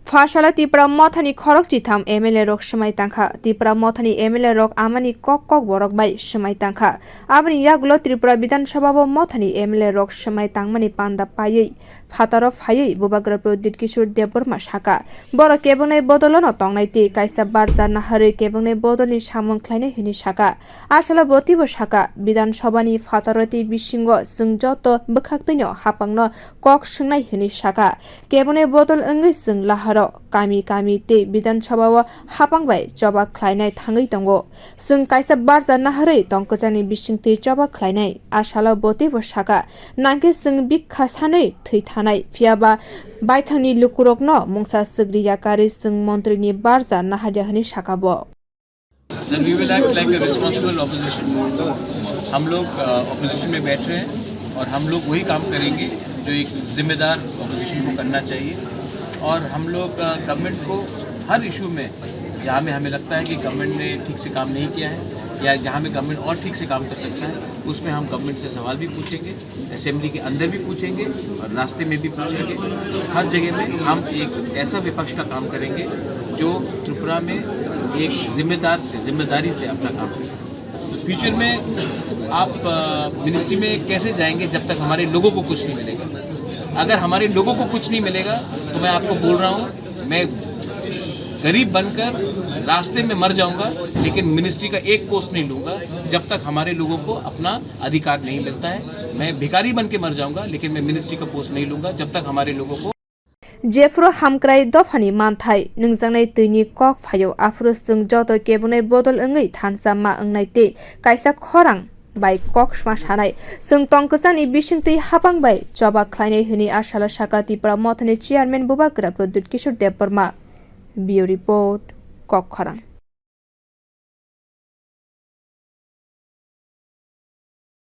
Fashala Tipra Mothani Korok Chitam MLA Rok Shmai Tangha Tipra Mothani MLA Rok Amani Kok Borok by Shmai Tangha Abni Yaglo Tripura Bidan Shababo Mothani MLA Rok Shmai Tangmani Panda Paye Fatarov Haye Bubagra Prodit Kishur Deburma Shaka Bora Kebone Bodolono Tongnai Kaisa Barza Nahare Kebone Bodoli Shamon Kleine Hini Shaka Ashala Botibo Shaka Bidan Shabani Fataroti Bishingo Sungjoto Bukaktinyo Hapangno Kok Shnai Hini Shaka Kebone Bodol Engisung Lahar Kami te bidan sabawa hapangbai joba khlainai thangai tongo sung kaisa barja nahare tongkojani bisingti joba khlainai ashala bote bo saka nangke sung bik khasanai thai thanai fiaba baithani lukurokno mungsa sugriya kari sung mantri ni barja naharia hani sakabo. Then we will act like a responsible opposition. हम लोग opposition में बैठ रहे हैं और हम लोग वही काम करेंगे जो एक जिम्मेदार ऑपोजिशन को करना चाहिए और हम लोग गवर्नमेंट को हर इशू में जहाँ में हमें लगता है कि गवर्नमेंट ने ठीक से काम नहीं किया है या जहाँ में गवर्नमेंट और ठीक से काम कर सकता है उसमें हम गवर्नमेंट से सवाल भी पूछेंगे, असेंबली के अंदर भी पूछेंगे और रास्ते में भी पूछेंगे। हर जगह में हम एक ऐसा विपक्ष का काम करेंगे जो त्रिपुरा में एक जिम्मेदारी से अपना काम करें। फ्यूचर में आप मिनिस्ट्री में कैसे जाएंगे जब तक हमारे लोगों को कुछ नहीं मिलेगा? अगर हमारे लोगों को कुछ नहीं मिलेगा तो मैं आपको बोल रहा हूँ मैं गरीब बनकर रास्ते में मर जाऊंगा लेकिन मिनिस्ट्री का एक पोस्ट नहीं लूंगा जब तक हमारे लोगों को अपना अधिकार नहीं मिलता है। मैं भिखारी बन के मर जाऊंगा लेकिन मैं मिनिस्ट्री का पोस्ट नहीं लूंगा जब तक हमारे लोगों को Jeffro Hamkrai Dofani Manthai Ningzangai Tini Kok Fayo Afro Sung Joto Kebune Bodol Engai Tansama Engnaite Kaisa Khorang by Kok Shmashanai Sung Tongkasani Bishingti Hapang by Joba Kleine Huni Ashala Shaka Tipra Motani Chairman Bubagra Product Kishur Deburma Bio Report Kok Khorang.